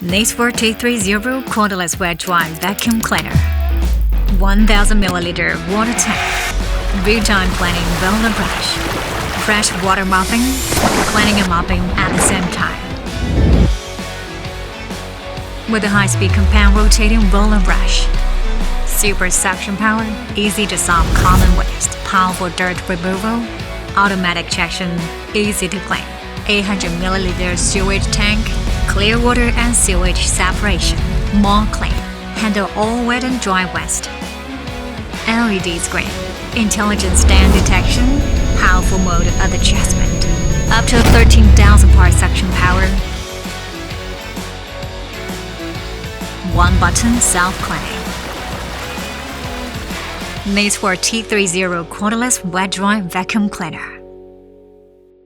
Neatsvor T30 Cordless Wet Dry Vacuum Cleaner. 1000 ml water tank. Real-time cleaning roller brush. Fresh water mopping, cleaning and mopping at the same time. With a high-speed compound rotating roller brush. Super suction power, easy to solve common waste, powerful dirt removal, automatic section, easy to clean. 800 ml sewage tank, clear water and sewage separation, more clean, handle all wet and dry waste. LED screen, intelligent stand detection, powerful mode of adjustment, up to 13,000 part suction power. One button self-cleaning. Neatsvor T30 Cordless Wet Dry Vacuum Cleaner.